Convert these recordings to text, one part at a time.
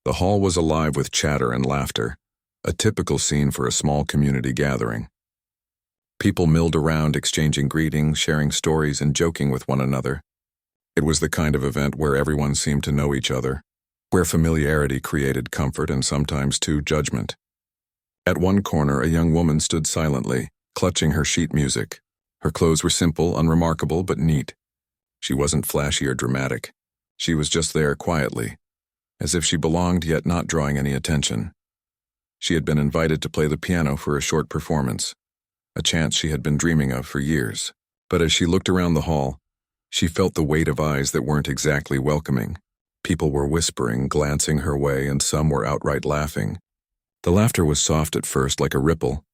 The hall was alive with chatter and laughter, a typical scene for a small community gathering. People milled around, exchanging greetings, sharing stories, and joking with one another. It was the kind of event where everyone seemed to know each other, where familiarity created comfort and sometimes, too, judgment. At one corner, a young woman stood silently, clutching her sheet music. Her clothes were simple, unremarkable, but neat. She wasn't flashy or dramatic. She was just there quietly, as if she belonged yet not drawing any attention. She had been invited to play the piano for a short performance, a chance she had been dreaming of for years. But as she looked around the hall, she felt the weight of eyes that weren't exactly welcoming. People were whispering, glancing her way, and some were outright laughing. The laughter was soft at first, like a ripple.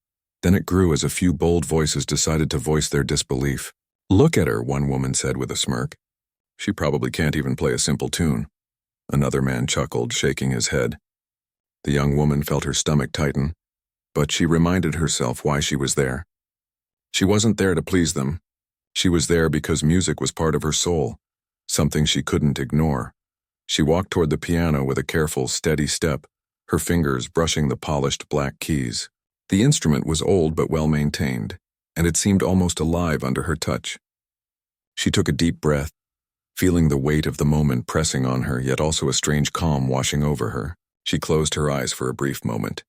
Then it grew as a few bold voices decided to voice their disbelief. "Look at her," one woman said with a smirk. "She probably can't even play a simple tune." Another man chuckled, shaking his head. The young woman felt her stomach tighten, but she reminded herself why she was there. She wasn't there to please them. She was there because music was part of her soul, something she couldn't ignore. She walked toward the piano with a careful, steady step, her fingers brushing the polished black keys. The instrument was old but well-maintained, and it seemed almost alive under her touch. She took a deep breath, feeling the weight of the moment pressing on her, yet also a strange calm washing over her. She closed her eyes for a brief moment,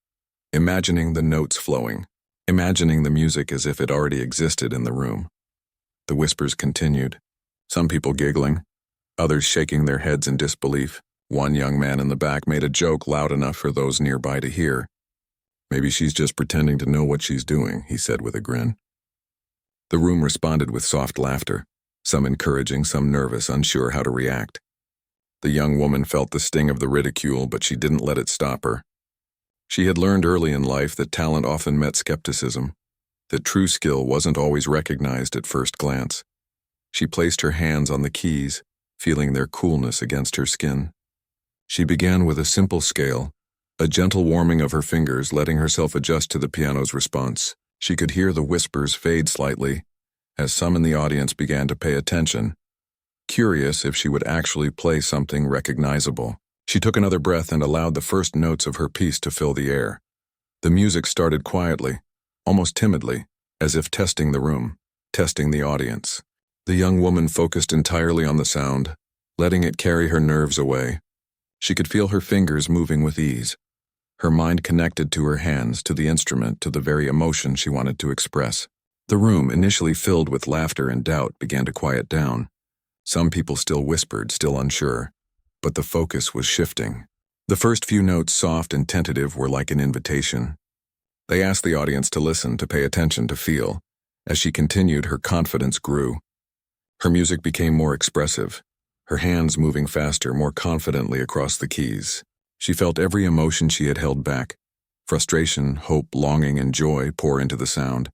imagining the notes flowing, imagining the music as if it already existed in the room. The whispers continued, some people giggling, others shaking their heads in disbelief. One young man in the back made a joke loud enough for those nearby to hear. "Maybe she's just pretending to know what she's doing," he said with a grin. The room responded with soft laughter, some encouraging, some nervous, unsure how to react. The young woman felt the sting of the ridicule, but she didn't let it stop her. She had learned early in life that talent often met skepticism, that true skill wasn't always recognized at first glance. She placed her hands on the keys, feeling their coolness against her skin. She began with a simple scale, a gentle warming of her fingers, letting herself adjust to the piano's response. She could hear the whispers fade slightly, as some in the audience began to pay attention, curious if she would actually play something recognizable. She took another breath and allowed the first notes of her piece to fill the air. The music started quietly, almost timidly, as if testing the room, testing the audience. The young woman focused entirely on the sound, letting it carry her nerves away. She could feel her fingers moving with ease, her mind connected to her hands, to the instrument, to the very emotion she wanted to express. The room, initially filled with laughter and doubt, began to quiet down. Some people still whispered, still unsure, but the focus was shifting. The first few notes, soft and tentative, were like an invitation. They asked the audience to listen, to pay attention, to feel. As she continued, her confidence grew. Her music became more expressive, her hands moving faster, more confidently across the keys. She felt every emotion she had held back, frustration, hope, longing, and joy, pour into the sound.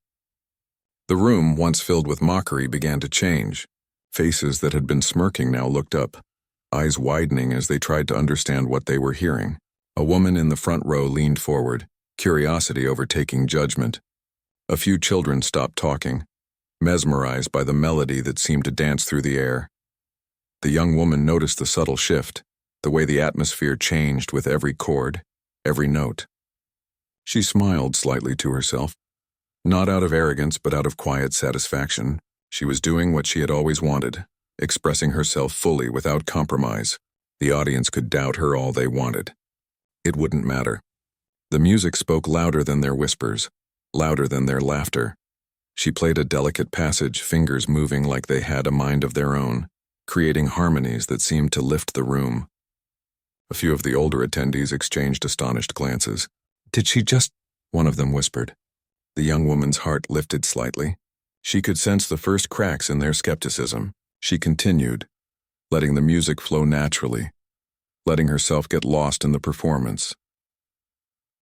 The room, once filled with mockery, began to change. Faces that had been smirking now looked up, eyes widening as they tried to understand what they were hearing. A woman in the front row leaned forward, curiosity overtaking judgment. A few children stopped talking, mesmerized by the melody that seemed to dance through the air. The young woman noticed the subtle shift, the way the atmosphere changed with every chord, every note. She smiled slightly to herself, not out of arrogance but out of quiet satisfaction. She was doing what she had always wanted, expressing herself fully without compromise. The audience could doubt her all they wanted. It wouldn't matter. The music spoke louder than their whispers, louder than their laughter. She played a delicate passage, fingers moving like they had a mind of their own, creating harmonies that seemed to lift the room. A few of the older attendees exchanged astonished glances. "Did she just—" one of them whispered. The young woman's heart lifted slightly. She could sense the first cracks in their skepticism. She continued, letting the music flow naturally, letting herself get lost in the performance.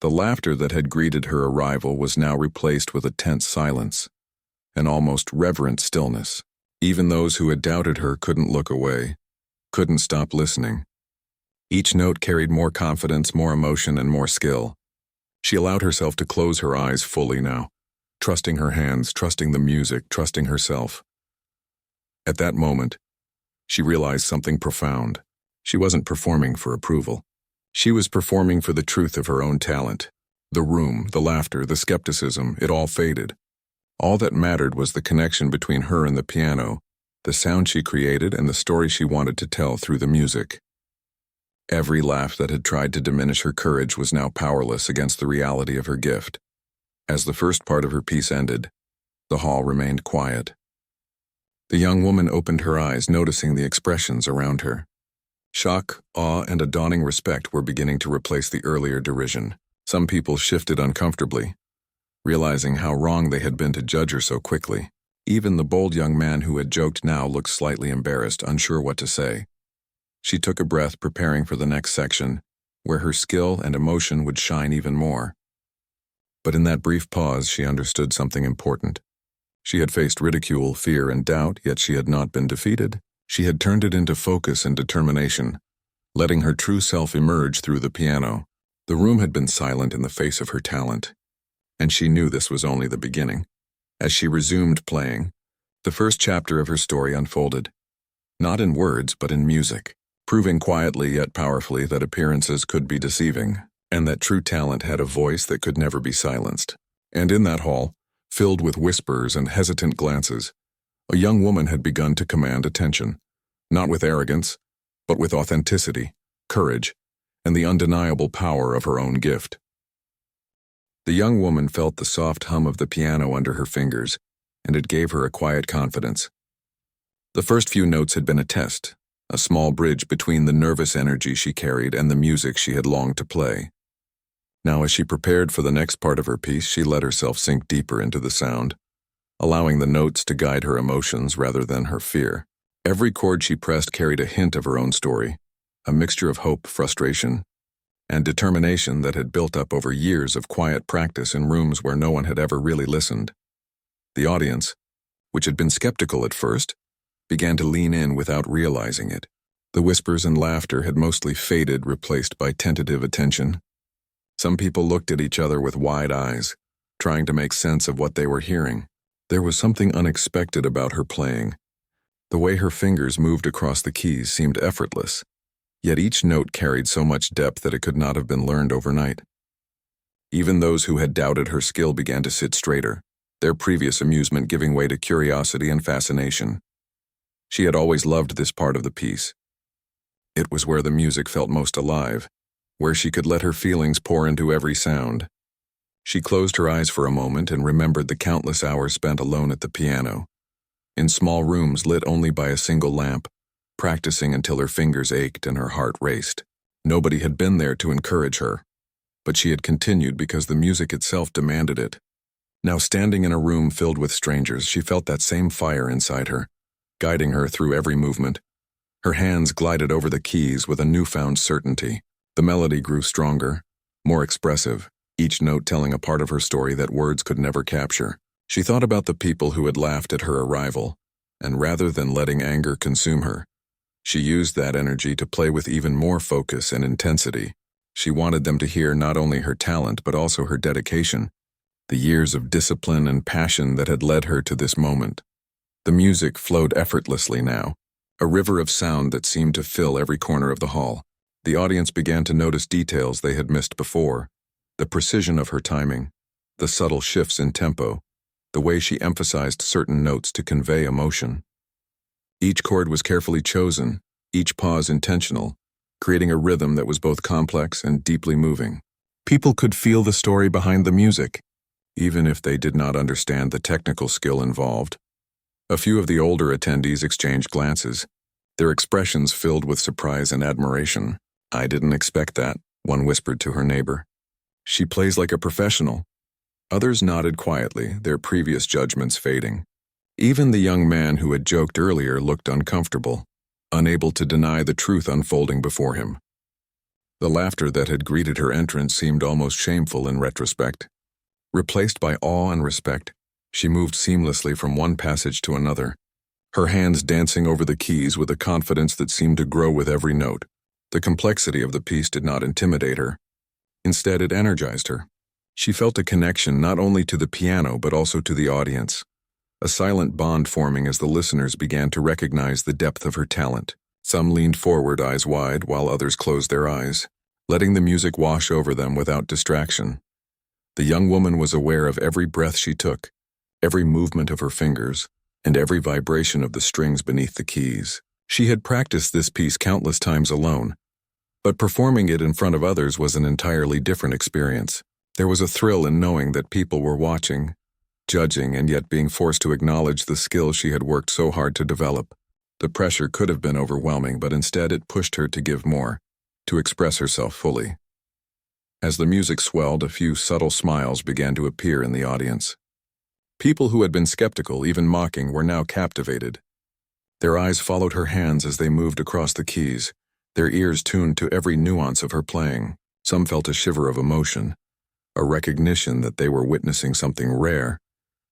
The laughter that had greeted her arrival was now replaced with a tense silence, an almost reverent stillness. Even those who had doubted her couldn't look away, couldn't stop listening. Each note carried more confidence, more emotion, and more skill. She allowed herself to close her eyes fully now, trusting her hands, trusting the music, trusting herself. At that moment, she realized something profound. She wasn't performing for approval. She was performing for the truth of her own talent. The room, the laughter, the skepticism, it all faded. All that mattered was the connection between her and the piano, the sound she created and the story she wanted to tell through the music. Every laugh that had tried to diminish her courage was now powerless against the reality of her gift. As the first part of her piece ended, the hall remained quiet. The young woman opened her eyes, noticing the expressions around her. Shock, awe, and a dawning respect were beginning to replace the earlier derision. Some people shifted uncomfortably, realizing how wrong they had been to judge her so quickly. Even the bold young man who had joked now looked slightly embarrassed, unsure what to say. She took a breath, preparing for the next section, where her skill and emotion would shine even more. But in that brief pause, she understood something important. She had faced ridicule, fear, and doubt, yet she had not been defeated. She had turned it into focus and determination, letting her true self emerge through the piano. The room had been silent in the face of her talent, and she knew this was only the beginning. As she resumed playing, the first chapter of her story unfolded, not in words but in music, proving quietly yet powerfully that appearances could be deceiving, and that true talent had a voice that could never be silenced. And in that hall, filled with whispers and hesitant glances, a young woman had begun to command attention, not with arrogance, but with authenticity, courage, and the undeniable power of her own gift. The young woman felt the soft hum of the piano under her fingers, and it gave her a quiet confidence. The first few notes had been a test, a small bridge between the nervous energy she carried and the music she had longed to play. Now, as she prepared for the next part of her piece, she let herself sink deeper into the sound, allowing the notes to guide her emotions rather than her fear. Every chord she pressed carried a hint of her own story, a mixture of hope, frustration, and determination that had built up over years of quiet practice in rooms where no one had ever really listened. The audience, which had been skeptical at first, began to lean in without realizing it. The whispers and laughter had mostly faded, replaced by tentative attention. Some people looked at each other with wide eyes, trying to make sense of what they were hearing. There was something unexpected about her playing. The way her fingers moved across the keys seemed effortless, yet each note carried so much depth that it could not have been learned overnight. Even those who had doubted her skill began to sit straighter, their previous amusement giving way to curiosity and fascination. She had always loved this part of the piece. It was where the music felt most alive, where she could let her feelings pour into every sound. She closed her eyes for a moment and remembered the countless hours spent alone at the piano, in small rooms lit only by a single lamp, practicing until her fingers ached and her heart raced. Nobody had been there to encourage her, but she had continued because the music itself demanded it. Now, standing in a room filled with strangers, she felt that same fire inside her, guiding her through every movement. Her hands glided over the keys with a newfound certainty. The melody grew stronger, more expressive, each note telling a part of her story that words could never capture. She thought about the people who had laughed at her arrival, and rather than letting anger consume her, she used that energy to play with even more focus and intensity. She wanted them to hear not only her talent but also her dedication, the years of discipline and passion that had led her to this moment. The music flowed effortlessly now, a river of sound that seemed to fill every corner of the hall. The audience began to notice details they had missed before, the precision of her timing, the subtle shifts in tempo, the way she emphasized certain notes to convey emotion. Each chord was carefully chosen, each pause intentional, creating a rhythm that was both complex and deeply moving. People could feel the story behind the music, even if they did not understand the technical skill involved. A few of the older attendees exchanged glances, their expressions filled with surprise and admiration. "I didn't expect that," one whispered to her neighbor. "She plays like a professional." Others nodded quietly, their previous judgments fading. Even the young man who had joked earlier looked uncomfortable, unable to deny the truth unfolding before him. The laughter that had greeted her entrance seemed almost shameful in retrospect. Replaced by awe and respect, she moved seamlessly from one passage to another, her hands dancing over the keys with a confidence that seemed to grow with every note. The complexity of the piece did not intimidate her. Instead, it energized her. She felt a connection not only to the piano but also to the audience, a silent bond forming as the listeners began to recognize the depth of her talent. Some leaned forward, eyes wide, while others closed their eyes, letting the music wash over them without distraction. The young woman was aware of every breath she took, every movement of her fingers, and every vibration of the strings beneath the keys. She had practiced this piece countless times alone, but performing it in front of others was an entirely different experience. There was a thrill in knowing that people were watching, judging, and yet being forced to acknowledge the skill she had worked so hard to develop. The pressure could have been overwhelming, but instead it pushed her to give more, to express herself fully. As the music swelled, a few subtle smiles began to appear in the audience. People who had been skeptical, even mocking, were now captivated. Their eyes followed her hands as they moved across the keys, their ears tuned to every nuance of her playing. Some felt a shiver of emotion, a recognition that they were witnessing something rare,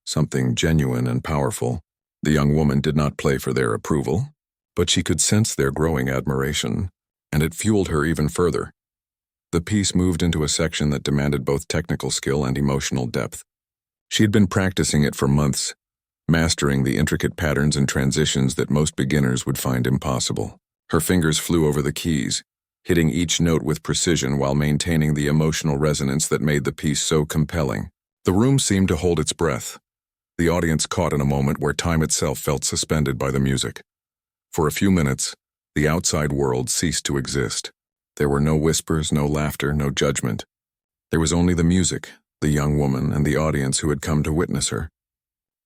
something genuine and powerful. The young woman did not play for their approval, but she could sense their growing admiration, and it fueled her even further. The piece moved into a section that demanded both technical skill and emotional depth. She had been practicing it for months, mastering the intricate patterns and transitions that most beginners would find impossible. Her fingers flew over the keys, hitting each note with precision while maintaining the emotional resonance that made the piece so compelling. The room seemed to hold its breath, the audience caught in a moment where time itself felt suspended by the music. For a few minutes, the outside world ceased to exist. There were no whispers, no laughter, no judgment. There was only the music, the young woman, and the audience who had come to witness her.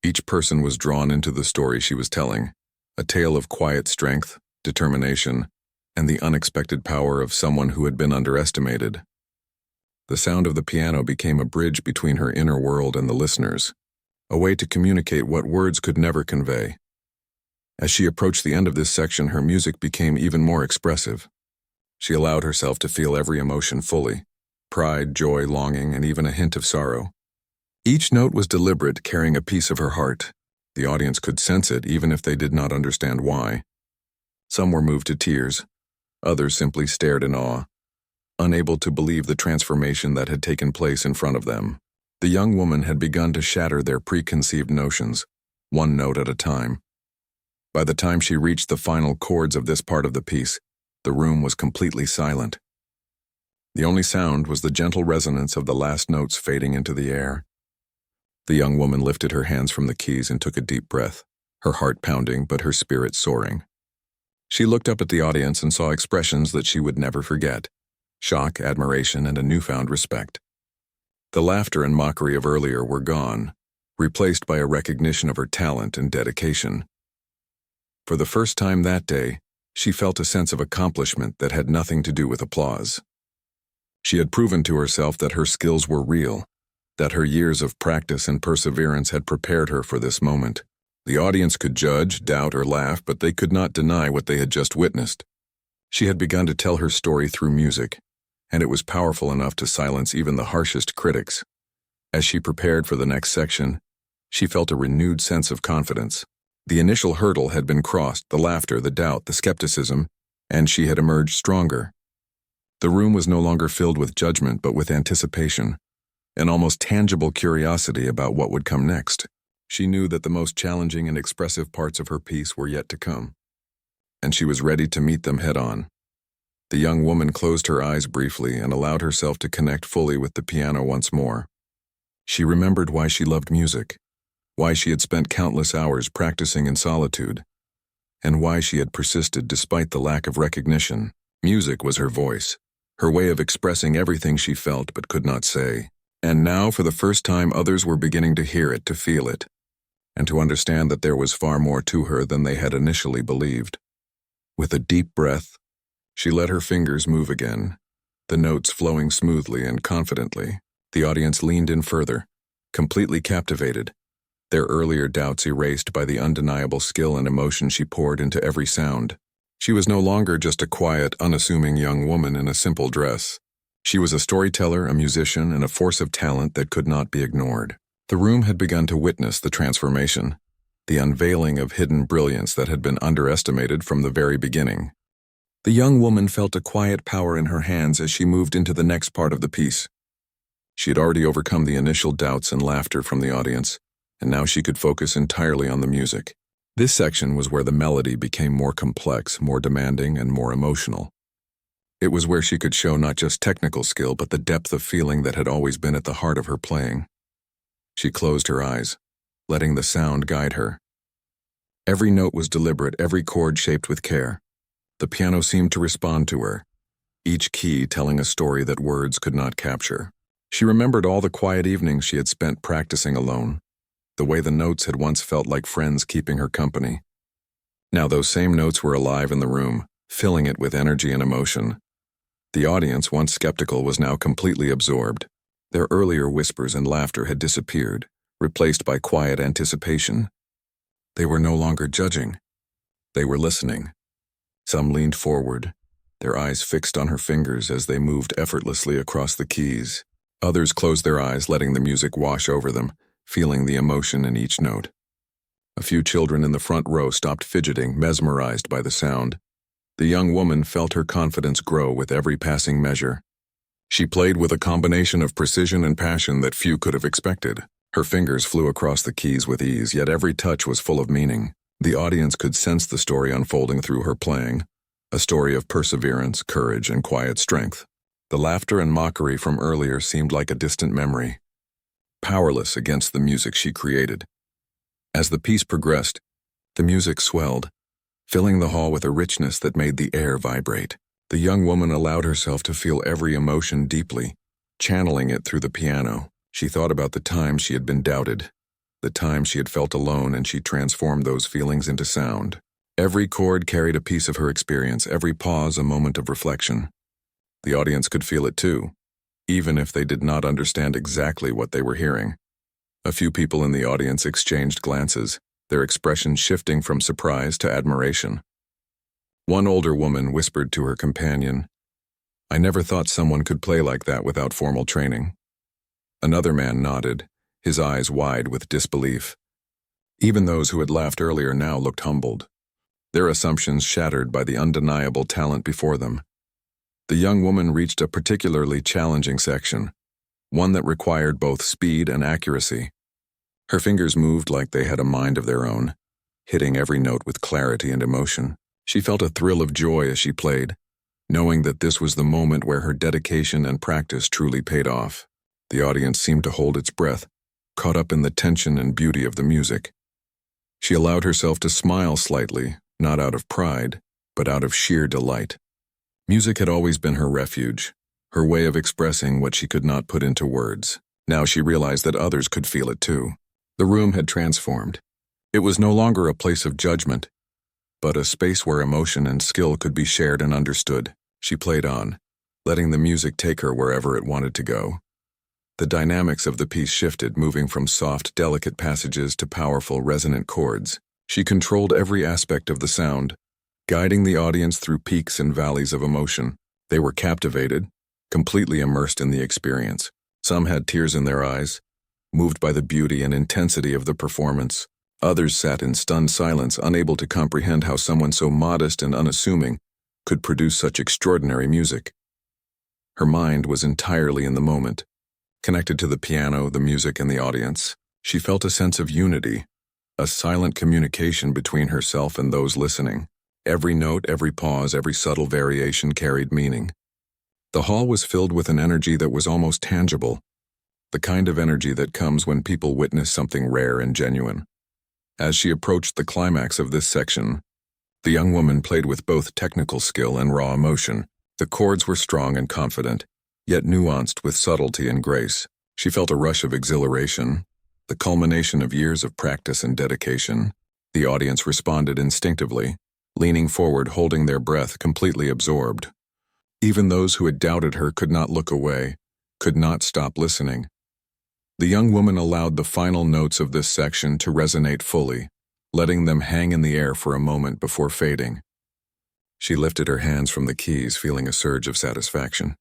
Each person was drawn into the story she was telling, a tale of quiet strength, determination, and the unexpected power of someone who had been underestimated. The sound of the piano became a bridge between her inner world and the listeners, a way to communicate what words could never convey. As she approached the end of this section, her music became even more expressive. She allowed herself to feel every emotion fully: pride, joy, longing, and even a hint of sorrow. Each note was deliberate, carrying a piece of her heart. The audience could sense it, even if they did not understand why. Some were moved to tears. Others simply stared in awe, unable to believe the transformation that had taken place in front of them. The young woman had begun to shatter their preconceived notions, one note at a time. By the time she reached the final chords of this part of the piece, the room was completely silent. The only sound was the gentle resonance of the last notes fading into the air. The young woman lifted her hands from the keys and took a deep breath, her heart pounding but her spirit soaring. She looked up at the audience and saw expressions that she would never forget: shock, admiration, and a newfound respect. The laughter and mockery of earlier were gone, replaced by a recognition of her talent and dedication. For the first time that day, she felt a sense of accomplishment that had nothing to do with applause. She had proven to herself that her skills were real, that her years of practice and perseverance had prepared her for this moment. The audience could judge, doubt, or laugh, but they could not deny what they had just witnessed. She had begun to tell her story through music, and it was powerful enough to silence even the harshest critics. As she prepared for the next section, she felt a renewed sense of confidence. The initial hurdle had been crossed: the laughter, the doubt, the skepticism, and she had emerged stronger. The room was no longer filled with judgment, but with anticipation, an almost tangible curiosity about what would come next. She knew that the most challenging and expressive parts of her piece were yet to come, and she was ready to meet them head-on. The young woman closed her eyes briefly and allowed herself to connect fully with the piano once more. She remembered why she loved music, why she had spent countless hours practicing in solitude, and why she had persisted despite the lack of recognition. Music was her voice, her way of expressing everything she felt but could not say. And now, for the first time, others were beginning to hear it, to feel it, and to understand that there was far more to her than they had initially believed. With a deep breath, she let her fingers move again, the notes flowing smoothly and confidently. The audience leaned in further, completely captivated, their earlier doubts erased by the undeniable skill and emotion she poured into every sound. She was no longer just a quiet, unassuming young woman in a simple dress. She was a storyteller, a musician, and a force of talent that could not be ignored. The room had begun to witness the transformation, the unveiling of hidden brilliance that had been underestimated from the very beginning. The young woman felt a quiet power in her hands as she moved into the next part of the piece. She had already overcome the initial doubts and laughter from the audience, and now she could focus entirely on the music. This section was where the melody became more complex, more demanding, and more emotional. It was where she could show not just technical skill but the depth of feeling that had always been at the heart of her playing. She closed her eyes, letting the sound guide her. Every note was deliberate, every chord shaped with care. The piano seemed to respond to her, each key telling a story that words could not capture. She remembered all the quiet evenings she had spent practicing alone, the way the notes had once felt like friends keeping her company. Now those same notes were alive in the room, filling it with energy and emotion. The audience, once skeptical, was now completely absorbed. Their earlier whispers and laughter had disappeared, replaced by quiet anticipation. They were no longer judging. They were listening. Some leaned forward, their eyes fixed on her fingers as they moved effortlessly across the keys. Others closed their eyes, letting the music wash over them, feeling the emotion in each note. A few children in the front row stopped fidgeting, mesmerized by the sound. The young woman felt her confidence grow with every passing measure. She played with a combination of precision and passion that few could have expected. Her fingers flew across the keys with ease, yet every touch was full of meaning. The audience could sense the story unfolding through her playing, a story of perseverance, courage, and quiet strength. The laughter and mockery from earlier seemed like a distant memory, powerless against the music she created. As the piece progressed, the music swelled, filling the hall with a richness that made the air vibrate. The young woman allowed herself to feel every emotion deeply, channeling it through the piano. She thought about the times she had been doubted, the times she had felt alone, and she transformed those feelings into sound. Every chord carried a piece of her experience, every pause a moment of reflection. The audience could feel it too, even if they did not understand exactly what they were hearing. A few people in the audience exchanged glances, their expressions shifting from surprise to admiration. One older woman whispered to her companion, "I never thought someone could play like that without formal training." Another man nodded, his eyes wide with disbelief. Even those who had laughed earlier now looked humbled, their assumptions shattered by the undeniable talent before them. The young woman reached a particularly challenging section, one that required both speed and accuracy. Her fingers moved like they had a mind of their own, hitting every note with clarity and emotion. She felt a thrill of joy as she played, knowing that this was the moment where her dedication and practice truly paid off. The audience seemed to hold its breath, caught up in the tension and beauty of the music. She allowed herself to smile slightly, not out of pride, but out of sheer delight. Music had always been her refuge, her way of expressing what she could not put into words. Now she realized that others could feel it too. The room had transformed. It was no longer a place of judgment, but a space where emotion and skill could be shared and understood. She played on, letting the music take her wherever it wanted to go. The dynamics of the piece shifted, moving from soft, delicate passages to powerful, resonant chords. She controlled every aspect of the sound, guiding the audience through peaks and valleys of emotion. They were captivated, completely immersed in the experience. Some had tears in their eyes, moved by the beauty and intensity of the performance. Others sat in stunned silence, unable to comprehend how someone so modest and unassuming could produce such extraordinary music. Her mind was entirely in the moment, connected to the piano, the music, and the audience. She felt a sense of unity, a silent communication between herself and those listening. Every note, every pause, every subtle variation carried meaning. The hall was filled with an energy that was almost tangible, the kind of energy that comes when people witness something rare and genuine. As she approached the climax of this section, the young woman played with both technical skill and raw emotion. The chords were strong and confident, yet nuanced with subtlety and grace. She felt a rush of exhilaration, the culmination of years of practice and dedication. The audience responded instinctively, leaning forward, holding their breath, completely absorbed. Even those who had doubted her could not look away, could not stop listening. The young woman allowed the final notes of this section to resonate fully, letting them hang in the air for a moment before fading. She lifted her hands from the keys, feeling a surge of satisfaction.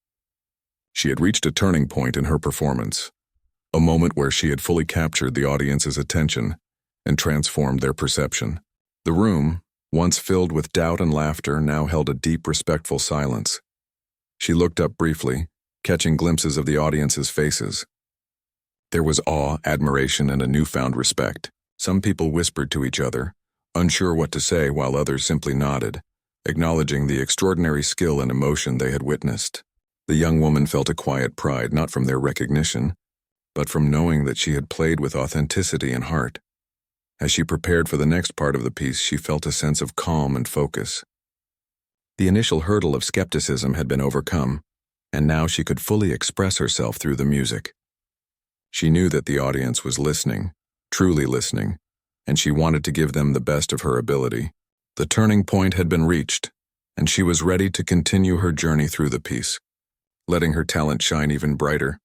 She had reached a turning point in her performance, a moment where she had fully captured the audience's attention and transformed their perception. The room, once filled with doubt and laughter, now held a deep, respectful silence. She looked up briefly, catching glimpses of the audience's faces. There was awe, admiration, and a newfound respect. Some people whispered to each other, unsure what to say, while others simply nodded, acknowledging the extraordinary skill and emotion they had witnessed. The young woman felt a quiet pride not from their recognition, but from knowing that she had played with authenticity and heart. As she prepared for the next part of the piece, she felt a sense of calm and focus. The initial hurdle of skepticism had been overcome, and now she could fully express herself through the music. She knew that the audience was listening, truly listening, and she wanted to give them the best of her ability. The turning point had been reached, and she was ready to continue her journey through the piece, letting her talent shine even brighter.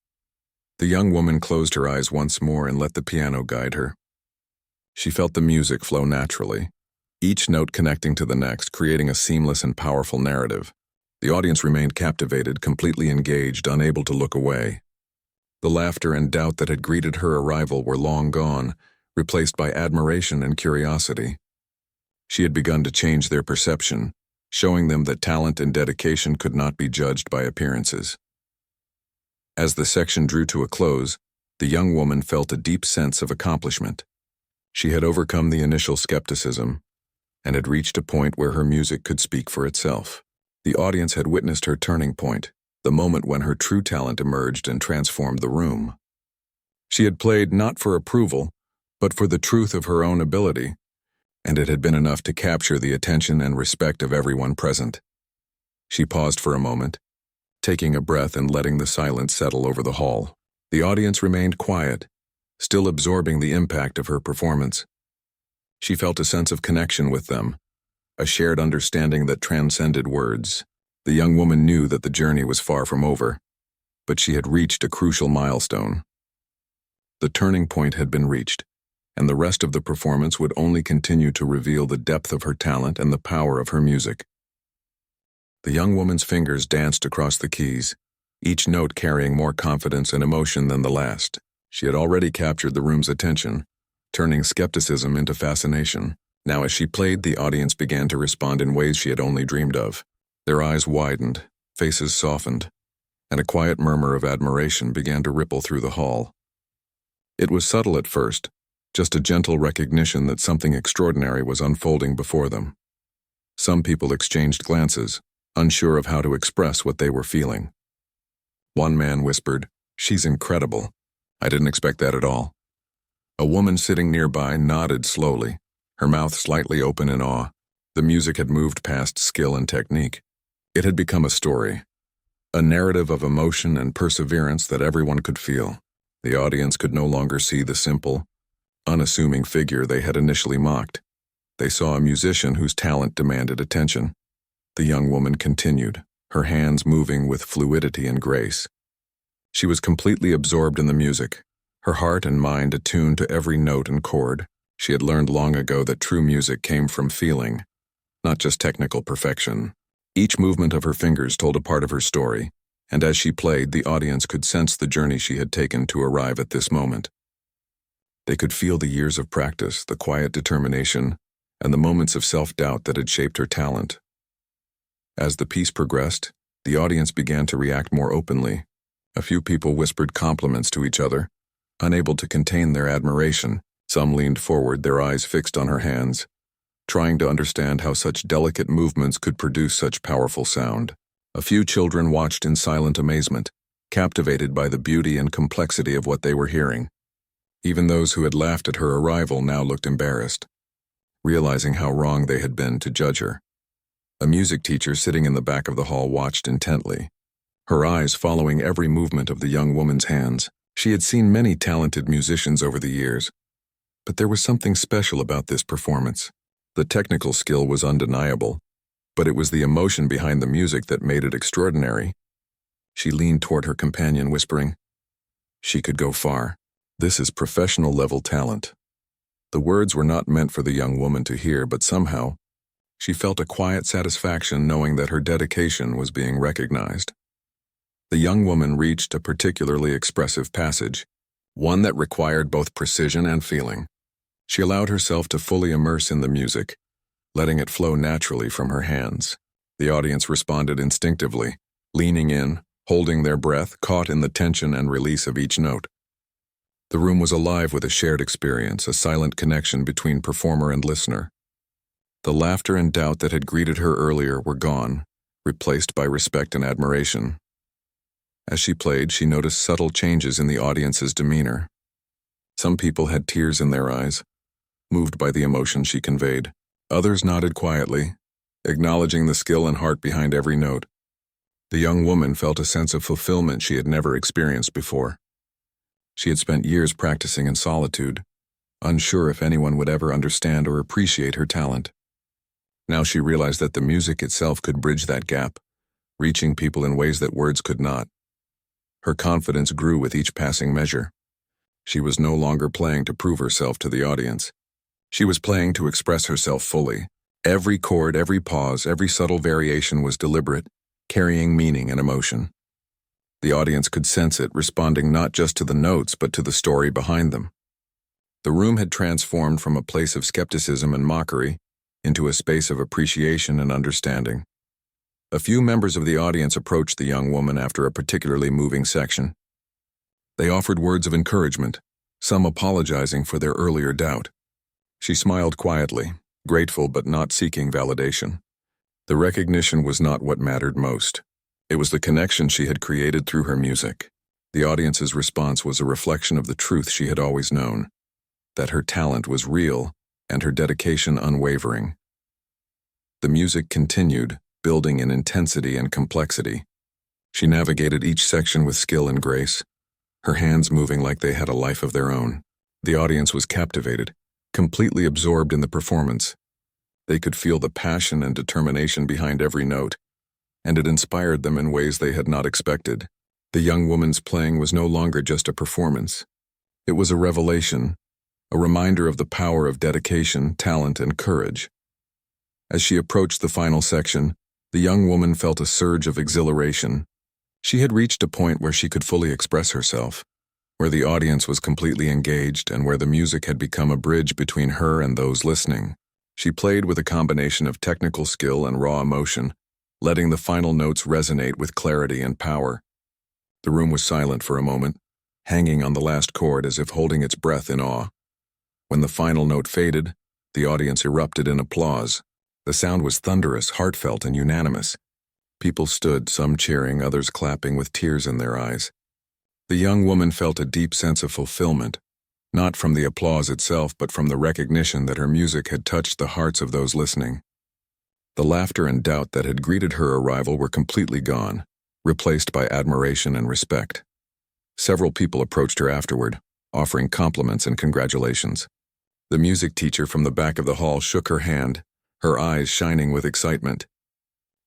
The young woman closed her eyes once more and let the piano guide her. She felt the music flow naturally, each note connecting to the next, creating a seamless and powerful narrative. The audience remained captivated, completely engaged, unable to look away. The laughter and doubt that had greeted her arrival were long gone, replaced by admiration and curiosity. She had begun to change their perception, showing them that talent and dedication could not be judged by appearances. As the section drew to a close, the young woman felt a deep sense of accomplishment. She had overcome the initial skepticism and had reached a point where her music could speak for itself. The audience had witnessed her turning point, the moment when her true talent emerged and transformed the room. She had played not for approval, but for the truth of her own ability, and it had been enough to capture the attention and respect of everyone present. She paused for a moment, taking a breath and letting the silence settle over the hall. The audience remained quiet, still absorbing the impact of her performance. She felt a sense of connection with them, a shared understanding that transcended words. The young woman knew that the journey was far from over, but she had reached a crucial milestone. The turning point had been reached, and the rest of the performance would only continue to reveal the depth of her talent and the power of her music. The young woman's fingers danced across the keys, each note carrying more confidence and emotion than the last. She had already captured the room's attention, turning skepticism into fascination. Now, as she played, the audience began to respond in ways she had only dreamed of. Their eyes widened, faces softened, and a quiet murmur of admiration began to ripple through the hall. It was subtle at first, just a gentle recognition that something extraordinary was unfolding before them. Some people exchanged glances, unsure of how to express what they were feeling. One man whispered, "She's incredible. I didn't expect that at all." A woman sitting nearby nodded slowly, her mouth slightly open in awe. The music had moved past skill and technique. It had become a story, a narrative of emotion and perseverance that everyone could feel. The audience could no longer see the simple, unassuming figure they had initially mocked. They saw a musician whose talent demanded attention. The young woman continued, her hands moving with fluidity and grace. She was completely absorbed in the music, her heart and mind attuned to every note and chord. She had learned long ago that true music came from feeling, not just technical perfection. Each movement of her fingers told a part of her story, and as she played, the audience could sense the journey she had taken to arrive at this moment. They could feel the years of practice, the quiet determination, and the moments of self-doubt that had shaped her talent. As the piece progressed, the audience began to react more openly. A few people whispered compliments to each other, unable to contain their admiration. Some leaned forward, their eyes fixed on her hands, trying to understand how such delicate movements could produce such powerful sound. A few children watched in silent amazement, captivated by the beauty and complexity of what they were hearing. Even those who had laughed at her arrival now looked embarrassed, realizing how wrong they had been to judge her. A music teacher sitting in the back of the hall watched intently, her eyes following every movement of the young woman's hands. She had seen many talented musicians over the years, but there was something special about this performance. The technical skill was undeniable, but it was the emotion behind the music that made it extraordinary. She leaned toward her companion, whispering, "She could go far. This is professional-level talent." The words were not meant for the young woman to hear, but somehow, she felt a quiet satisfaction knowing that her dedication was being recognized. The young woman reached a particularly expressive passage, one that required both precision and feeling. She allowed herself to fully immerse in the music, letting it flow naturally from her hands. The audience responded instinctively, leaning in, holding their breath, caught in the tension and release of each note. The room was alive with a shared experience, a silent connection between performer and listener. The laughter and doubt that had greeted her earlier were gone, replaced by respect and admiration. As she played, she noticed subtle changes in the audience's demeanor. Some people had tears in their eyes, moved by the emotion she conveyed. Others nodded quietly, acknowledging the skill and heart behind every note. The young woman felt a sense of fulfillment she had never experienced before. She had spent years practicing in solitude, unsure if anyone would ever understand or appreciate her talent. Now she realized that the music itself could bridge that gap, reaching people in ways that words could not. Her confidence grew with each passing measure. She was no longer playing to prove herself to the audience. She was playing to express herself fully. Every chord, every pause, every subtle variation was deliberate, carrying meaning and emotion. The audience could sense it, responding not just to the notes but to the story behind them. The room had transformed from a place of skepticism and mockery into a space of appreciation and understanding. A few members of the audience approached the young woman after a particularly moving section. They offered words of encouragement, some apologizing for their earlier doubt. She smiled quietly, grateful but not seeking validation. The recognition was not what mattered most. It was the connection she had created through her music. The audience's response was a reflection of the truth she had always known, that her talent was real and her dedication unwavering. The music continued, building in intensity and complexity. She navigated each section with skill and grace, her hands moving like they had a life of their own. The audience was captivated, completely absorbed in the performance. They could feel the passion and determination behind every note, and it inspired them in ways they had not expected. The young woman's playing was no longer just a performance. It was a revelation, a reminder of the power of dedication, talent, and courage. As she approached the final section, the young woman felt a surge of exhilaration. She had reached a point where she could fully express herself, where the audience was completely engaged and where the music had become a bridge between her and those listening. She played with a combination of technical skill and raw emotion, letting the final notes resonate with clarity and power. The room was silent for a moment, hanging on the last chord as if holding its breath in awe. When the final note faded, the audience erupted in applause. The sound was thunderous, heartfelt, and unanimous. People stood, some cheering, others clapping with tears in their eyes. The young woman felt a deep sense of fulfillment, not from the applause itself but from the recognition that her music had touched the hearts of those listening. The laughter and doubt that had greeted her arrival were completely gone, replaced by admiration and respect. Several people approached her afterward, offering compliments and congratulations. The music teacher from the back of the hall shook her hand, her eyes shining with excitement.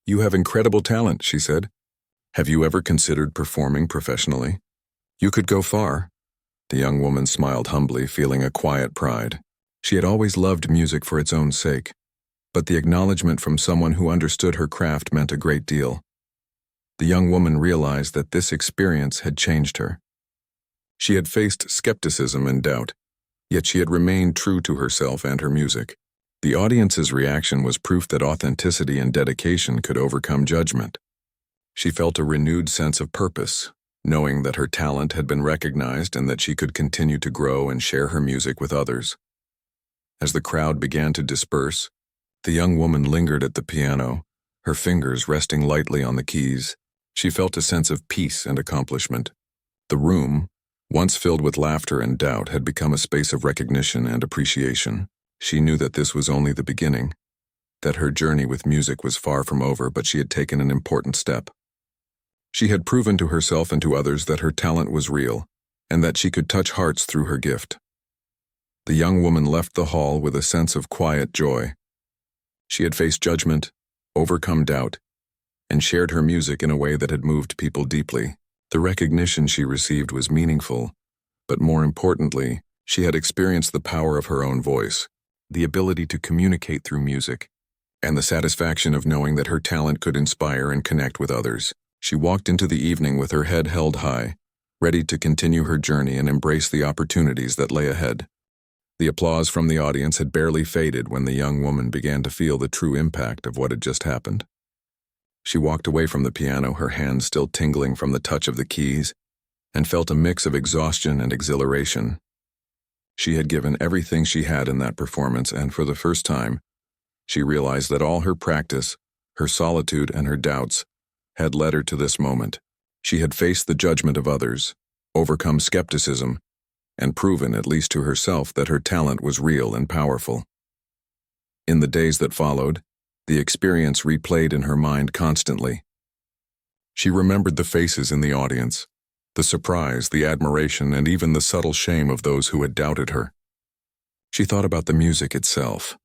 "You have incredible talent," she said. "Have you ever considered performing professionally? You could go far." The young woman smiled humbly, feeling a quiet pride. She had always loved music for its own sake, but the acknowledgement from someone who understood her craft meant a great deal. The young woman realized that this experience had changed her. She had faced skepticism and doubt, yet she had remained true to herself and her music. The audience's reaction was proof that authenticity and dedication could overcome judgment. She felt a renewed sense of purpose, knowing that her talent had been recognized and that she could continue to grow and share her music with others. As the crowd began to disperse, the young woman lingered at the piano, her fingers resting lightly on the keys. She felt a sense of peace and accomplishment. The room, once filled with laughter and doubt, had become a space of recognition and appreciation. She knew that this was only the beginning, that her journey with music was far from over, but she had taken an important step. She had proven to herself and to others that her talent was real, and that she could touch hearts through her gift. The young woman left the hall with a sense of quiet joy. She had faced judgment, overcome doubt, and shared her music in a way that had moved people deeply. The recognition she received was meaningful, but more importantly, she had experienced the power of her own voice, the ability to communicate through music, and the satisfaction of knowing that her talent could inspire and connect with others. She walked into the evening with her head held high, ready to continue her journey and embrace the opportunities that lay ahead. The applause from the audience had barely faded when the young woman began to feel the true impact of what had just happened. She walked away from the piano, her hands still tingling from the touch of the keys, and felt a mix of exhaustion and exhilaration. She had given everything she had in that performance, and for the first time, She realized that all her practice, her solitude, and her doubts had led her to this moment. She had faced the judgment of others, overcome skepticism, and proven, at least to herself, that her talent was real and powerful. In the days that followed, the experience replayed in her mind constantly. She remembered the faces in the audience, the surprise, the admiration, and even the subtle shame of those who had doubted her. She thought about the music itself,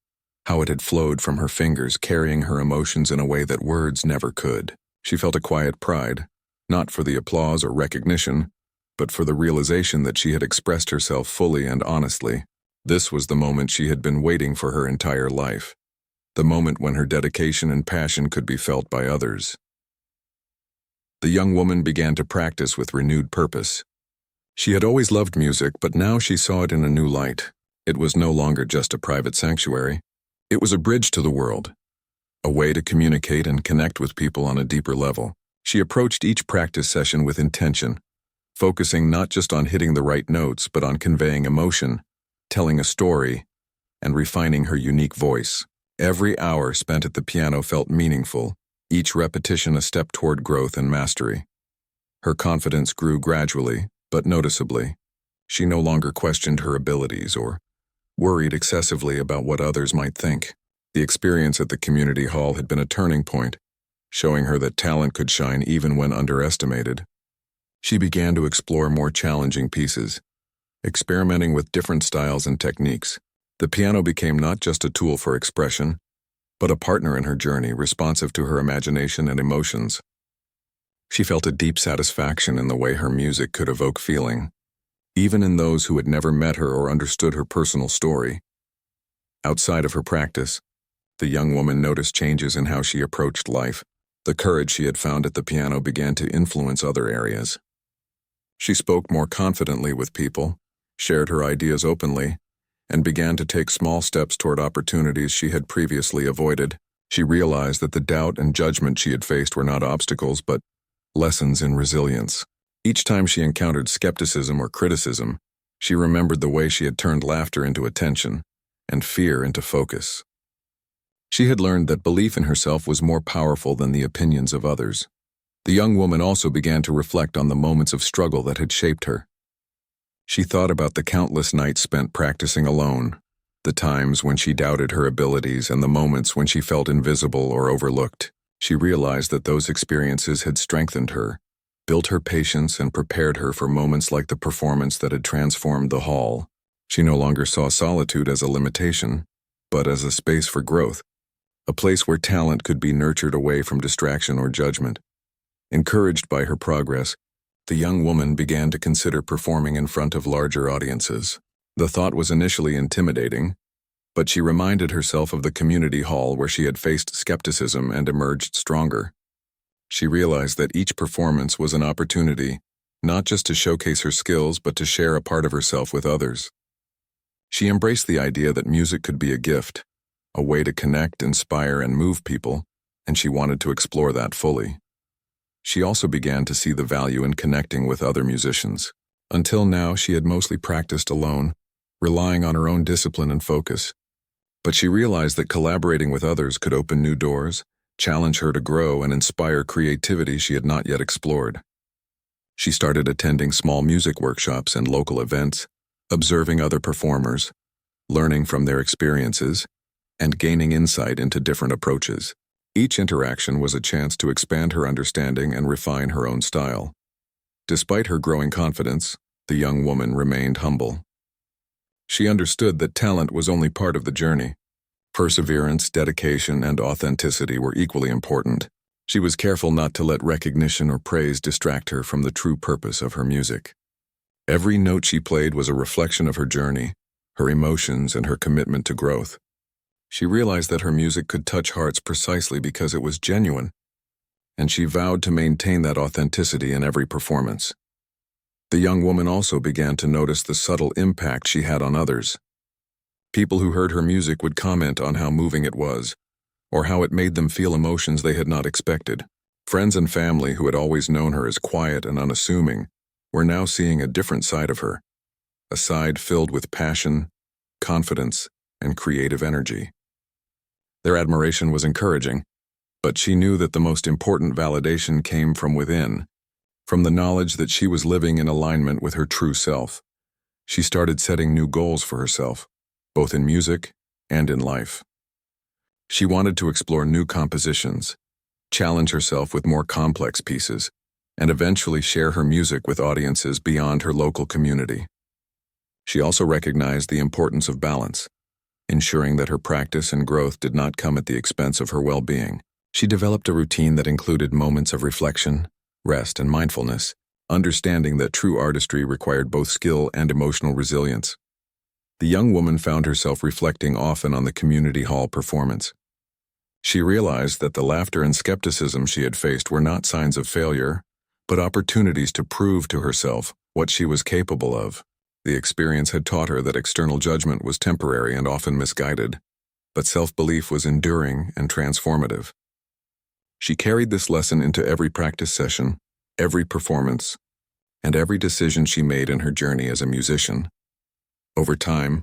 how it had flowed from her fingers, carrying her emotions in a way that words never could. She felt a quiet pride, not for the applause or recognition, but for the realization that she had expressed herself fully and honestly. This was the moment she had been waiting for her entire life, the moment when her dedication and passion could be felt by others. The young woman began to practice with renewed purpose. She had always loved music, but now she saw it in a new light. It was no longer just a private sanctuary. It was a bridge to the world, a way to communicate and connect with people on a deeper level. She approached each practice session with intention, focusing not just on hitting the right notes, but on conveying emotion, telling a story, and refining her unique voice. Every hour spent at the piano felt meaningful, each repetition a step toward growth and mastery. Her confidence grew gradually, but noticeably. She no longer questioned her abilities or worried excessively about what others might think. The experience at the community hall had been a turning point, showing her that talent could shine even when underestimated. She began to explore more challenging pieces, experimenting with different styles and techniques. The piano became not just a tool for expression, but a partner in her journey, responsive to her imagination and emotions. She felt a deep satisfaction in the way her music could evoke feeling, even in those who had never met her or understood her personal story. Outside of her practice, the young woman noticed changes in how she approached life. The courage she had found at the piano began to influence other areas. She spoke more confidently with people, shared her ideas openly, and began to take small steps toward opportunities she had previously avoided. She realized that the doubt and judgment she had faced were not obstacles, but lessons in resilience. Each time she encountered skepticism or criticism, she remembered the way she had turned laughter into attention and fear into focus. She had learned that belief in herself was more powerful than the opinions of others. The young woman also began to reflect on the moments of struggle that had shaped her. She thought about the countless nights spent practicing alone, the times when she doubted her abilities, and the moments when she felt invisible or overlooked. She realized that those experiences had strengthened her, built her patience, and prepared her for moments like the performance that had transformed the hall. She no longer saw solitude as a limitation, but as a space for growth, a place where talent could be nurtured away from distraction or judgment. Encouraged by her progress, the young woman began to consider performing in front of larger audiences. The thought was initially intimidating, but she reminded herself of the community hall where she had faced skepticism and emerged stronger. She realized that each performance was an opportunity, not just to showcase her skills, but to share a part of herself with others. She embraced the idea that music could be a gift, a way to connect, inspire, and move people, and she wanted to explore that fully. She also began to see the value in connecting with other musicians. Until now, she had mostly practiced alone, relying on her own discipline and focus. But she realized that collaborating with others could open new doors, challenge her to grow, and inspire creativity she had not yet explored. She started attending small music workshops and local events, observing other performers, learning from their experiences, and gaining insight into different approaches. Each interaction was a chance to expand her understanding and refine her own style. Despite her growing confidence, the young woman remained humble. She understood that talent was only part of the journey. Perseverance, dedication, and authenticity were equally important. She was careful not to let recognition or praise distract her from the true purpose of her music. Every note she played was a reflection of her journey, her emotions, and her commitment to growth. She realized that her music could touch hearts precisely because it was genuine, and she vowed to maintain that authenticity in every performance. The young woman also began to notice the subtle impact she had on others. People who heard her music would comment on how moving it was, or how it made them feel emotions they had not expected. Friends and family who had always known her as quiet and unassuming were now seeing a different side of her, a side filled with passion, confidence, and creative energy. Their admiration was encouraging, but she knew that the most important validation came from within, from the knowledge that she was living in alignment with her true self. She started setting new goals for herself, both in music and in life. She wanted to explore new compositions, challenge herself with more complex pieces, and eventually share her music with audiences beyond her local community. She also recognized the importance of balance, ensuring that her practice and growth did not come at the expense of her well-being. She developed a routine that included moments of reflection, rest, and mindfulness, understanding that true artistry required both skill and emotional resilience. The young woman found herself reflecting often on the community hall performance. She realized that the laughter and skepticism she had faced were not signs of failure, but opportunities to prove to herself what she was capable of. The experience had taught her that external judgment was temporary and often misguided, but self-belief was enduring and transformative. She carried this lesson into every practice session, every performance, and every decision she made in her journey as a musician. Over time,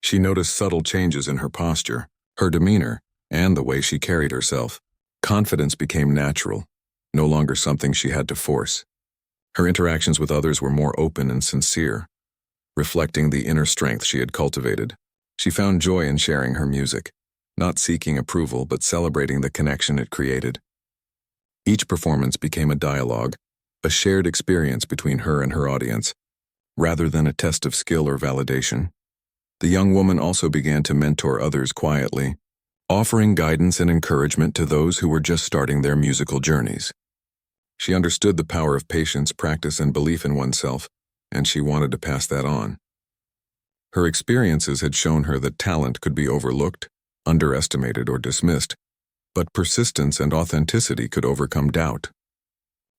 she noticed subtle changes in her posture, her demeanor, and the way she carried herself. Confidence became natural, no longer something she had to force. Her interactions with others were more open and sincere, reflecting the inner strength she had cultivated. She found joy in sharing her music, not seeking approval but celebrating the connection it created. Each performance became a dialogue, a shared experience between her and her audience, rather than a test of skill or validation. The young woman also began to mentor others quietly, offering guidance and encouragement to those who were just starting their musical journeys. She understood the power of patience, practice, and belief in oneself, and she wanted to pass that on. Her experiences had shown her that talent could be overlooked, underestimated, or dismissed, but persistence and authenticity could overcome doubt.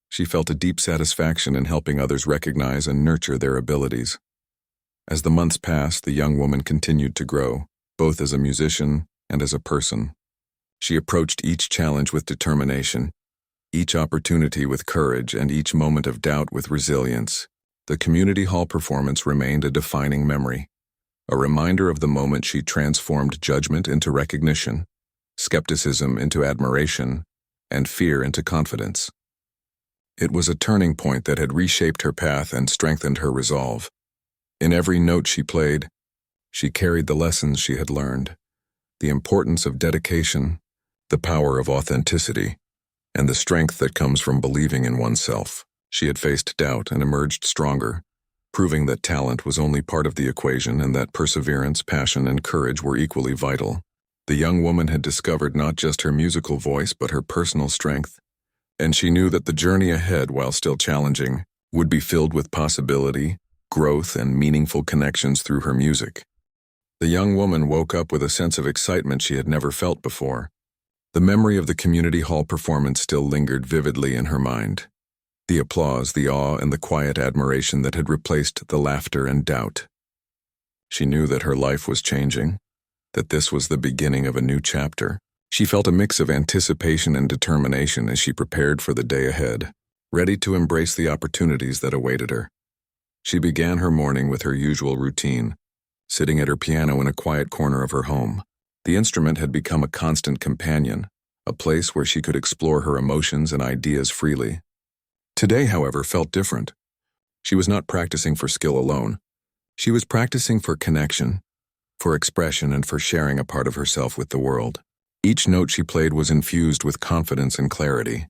She felt a deep satisfaction in helping others recognize and nurture their abilities. As the months passed, the young woman continued to grow, both as a musician and as a person. She approached each challenge with determination, each opportunity with courage, and each moment of doubt with resilience. The community hall performance remained a defining memory, a reminder of the moment she transformed judgment into recognition, skepticism into admiration, and fear into confidence. It was a turning point that had reshaped her path and strengthened her resolve. In every note she played, she carried the lessons she had learned, the importance of dedication, the power of authenticity, and the strength that comes from believing in oneself. She had faced doubt and emerged stronger, proving that talent was only part of the equation and that perseverance, passion, and courage were equally vital. The young woman had discovered not just her musical voice but her personal strength, and she knew that the journey ahead, while still challenging, would be filled with possibility, growth, and meaningful connections through her music. The young woman woke up with a sense of excitement she had never felt before. The memory of the community hall performance still lingered vividly in her mind. The applause, the awe, and the quiet admiration that had replaced the laughter and doubt. She knew that her life was changing, that this was the beginning of a new chapter. She felt a mix of anticipation and determination as she prepared for the day ahead, ready to embrace the opportunities that awaited her. She began her morning with her usual routine, sitting at her piano in a quiet corner of her home. The instrument had become a constant companion, a place where she could explore her emotions and ideas freely. Today, however, felt different. She was not practicing for skill alone. She was practicing for connection, for expression, and for sharing a part of herself with the world. Each note she played was infused with confidence and clarity,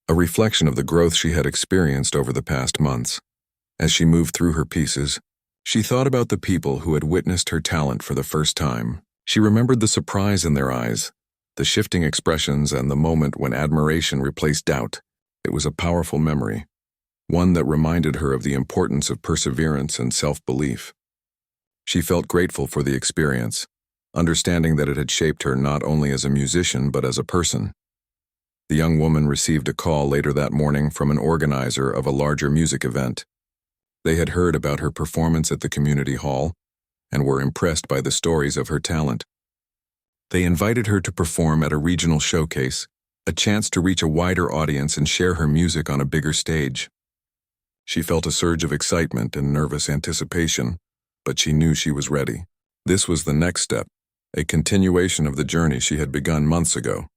a reflection of the growth she had experienced over the past months. As she moved through her pieces, she thought about the people who had witnessed her talent for the first time. She remembered the surprise in their eyes, the shifting expressions, and the moment when admiration replaced doubt. It was a powerful memory, one that reminded her of the importance of perseverance and self-belief. She felt grateful for the experience, understanding that it had shaped her not only as a musician but as a person. The young woman received a call later that morning from an organizer of a larger music event. They had heard about her performance at the community hall and were impressed by the stories of her talent. They invited her to perform at a regional showcase, a chance to reach a wider audience and share her music on a bigger stage. She felt a surge of excitement and nervous anticipation, but she knew she was ready. This was the next step, a continuation of the journey she had begun months ago.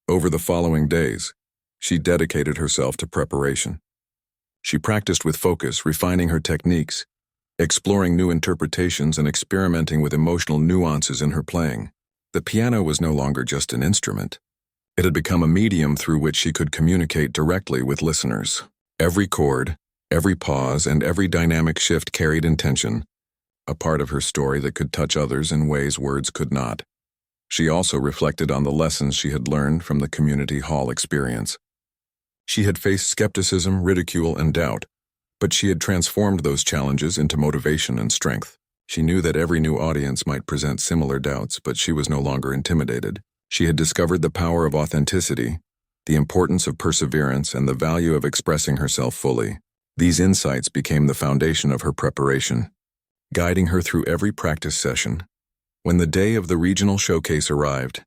Over the following days, she dedicated herself to preparation. She practiced with focus, refining her techniques, exploring new interpretations and experimenting with emotional nuances in her playing. The piano was no longer just an instrument. It had become a medium through which she could communicate directly with listeners. Every chord, every pause, and every dynamic shift carried intention, a part of her story that could touch others in ways words could not. She also reflected on the lessons she had learned from the community hall experience. She had faced skepticism, ridicule, and doubt, but she had transformed those challenges into motivation and strength. She knew that every new audience might present similar doubts, but she was no longer intimidated. She had discovered the power of authenticity, the importance of perseverance, and the value of expressing herself fully. These insights became the foundation of her preparation, guiding her through every practice session. When the day of the regional showcase arrived,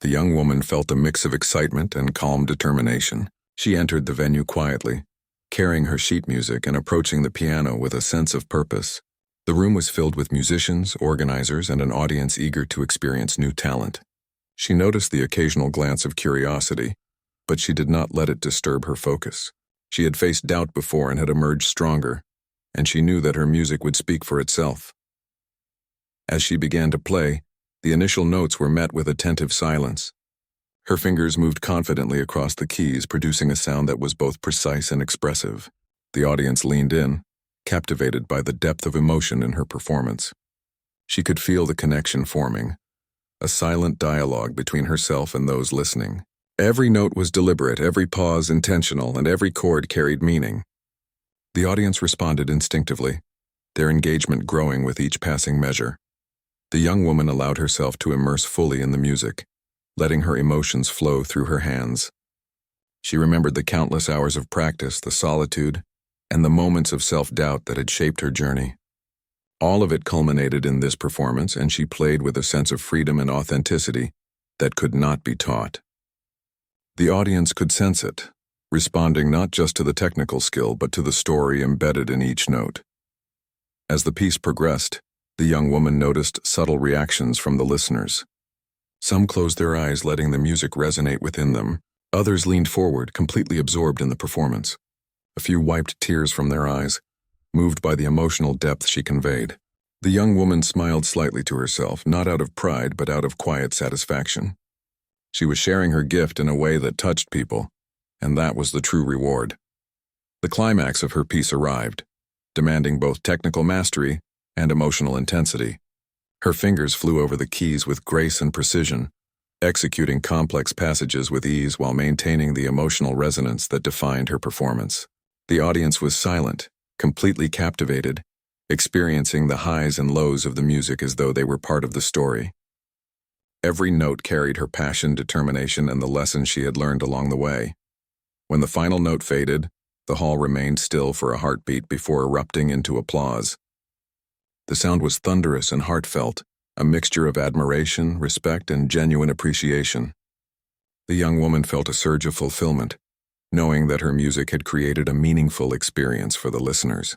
the young woman felt a mix of excitement and calm determination. She entered the venue quietly, carrying her sheet music and approaching the piano with a sense of purpose. The room was filled with musicians, organizers, and an audience eager to experience new talent. She noticed the occasional glance of curiosity, but she did not let it disturb her focus. She had faced doubt before and had emerged stronger, and she knew that her music would speak for itself. As she began to play, the initial notes were met with attentive silence. Her fingers moved confidently across the keys, producing a sound that was both precise and expressive. The audience leaned in, captivated by the depth of emotion in her performance. She could feel the connection forming, a silent dialogue between herself and those listening. Every note was deliberate, every pause intentional, and every chord carried meaning. The audience responded instinctively, their engagement growing with each passing measure. The young woman allowed herself to immerse fully in the music, letting her emotions flow through her hands. She remembered the countless hours of practice, the solitude, and the moments of self-doubt that had shaped her journey. All of it culminated in this performance, and she played with a sense of freedom and authenticity that could not be taught. The audience could sense it, responding not just to the technical skill but to the story embedded in each note. As the piece progressed, the young woman noticed subtle reactions from the listeners. Some closed their eyes, letting the music resonate within them. Others leaned forward, completely absorbed in the performance. A few wiped tears from their eyes, moved by the emotional depth she conveyed. The young woman smiled slightly to herself, not out of pride but out of quiet satisfaction. She was sharing her gift in a way that touched people, and that was the true reward. The climax of her piece arrived, demanding both technical mastery and emotional intensity. Her fingers flew over the keys with grace and precision, executing complex passages with ease while maintaining the emotional resonance that defined her performance. The audience was silent, completely captivated, experiencing the highs and lows of the music as though they were part of the story. Every note carried her passion, determination, and the lessons she had learned along the way. When the final note faded, the hall remained still for a heartbeat before erupting into applause. The sound was thunderous and heartfelt, a mixture of admiration, respect, and genuine appreciation. The young woman felt a surge of fulfillment, knowing that her music had created a meaningful experience for the listeners.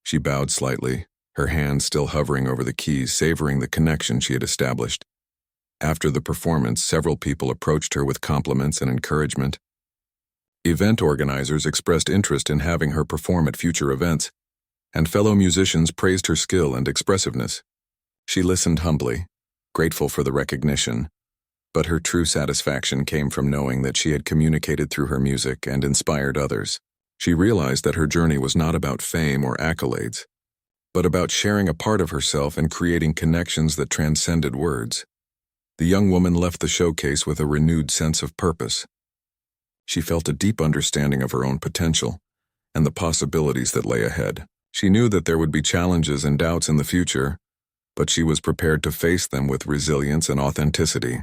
She bowed slightly, her hands still hovering over the keys, savoring the connection she had established. After the performance, several people approached her with compliments and encouragement. Event organizers expressed interest in having her perform at future events, and fellow musicians praised her skill and expressiveness. She listened humbly, grateful for the recognition, but her true satisfaction came from knowing that she had communicated through her music and inspired others. She realized that her journey was not about fame or accolades, but about sharing a part of herself and creating connections that transcended words. The young woman left the showcase with a renewed sense of purpose. She felt a deep understanding of her own potential and the possibilities that lay ahead. She knew that there would be challenges and doubts in the future, but she was prepared to face them with resilience and authenticity.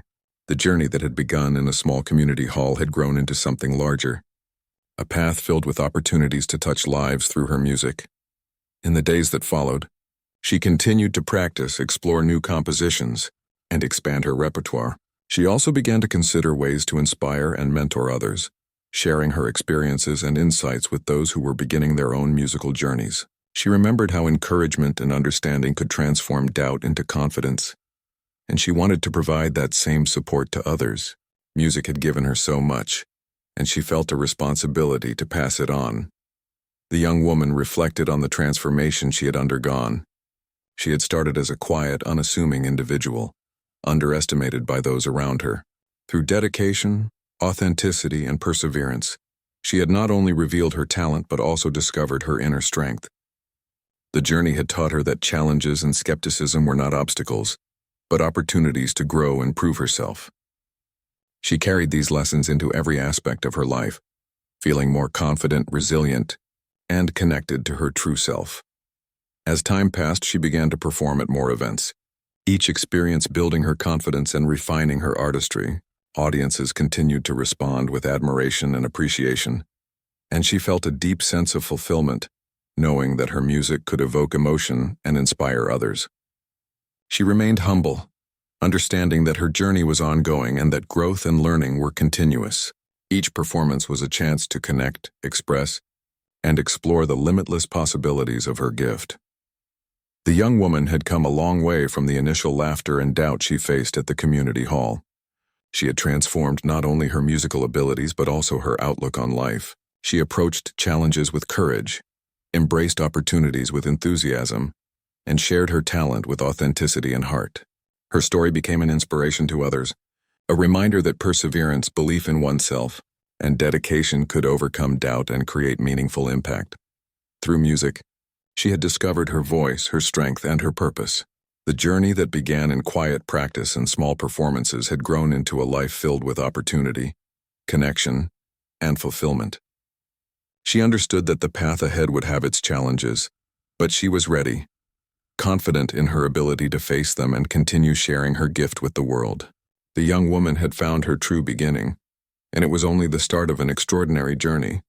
The journey that had begun in a small community hall had grown into something larger, a path filled with opportunities to touch lives through her music. In the days that followed, she continued to practice, explore new compositions, and expand her repertoire. She also began to consider ways to inspire and mentor others, sharing her experiences and insights with those who were beginning their own musical journeys. She remembered how encouragement and understanding could transform doubt into confidence, and she wanted to provide that same support to others. Music had given her so much, and she felt a responsibility to pass it on. The young woman reflected on the transformation she had undergone. She had started as a quiet, unassuming individual, underestimated by those around her. Through dedication, authenticity, and perseverance, she had not only revealed her talent but also discovered her inner strength. The journey had taught her that challenges and skepticism were not obstacles, but opportunities to grow and prove herself. She carried these lessons into every aspect of her life, feeling more confident, resilient, and connected to her true self. As time passed, she began to perform at more events, each experience building her confidence and refining her artistry. Audiences continued to respond with admiration and appreciation, and she felt a deep sense of fulfillment, knowing that her music could evoke emotion and inspire others. She remained humble, understanding that her journey was ongoing and that growth and learning were continuous. Each performance was a chance to connect, express, and explore the limitless possibilities of her gift. The young woman had come a long way from the initial laughter and doubt she faced at the community hall. She had transformed not only her musical abilities but also her outlook on life. She approached challenges with courage, embraced opportunities with enthusiasm, and shared her talent with authenticity and heart. Her story became an inspiration to others, a reminder that perseverance, belief in oneself, and dedication could overcome doubt and create meaningful impact. Through music, she had discovered her voice, her strength, and her purpose. The journey that began in quiet practice and small performances had grown into a life filled with opportunity, connection, and fulfillment. She understood that the path ahead would have its challenges, but she was ready, confident in her ability to face them and continue sharing her gift with the world. The young woman had found her true beginning, and it was only the start of an extraordinary journey.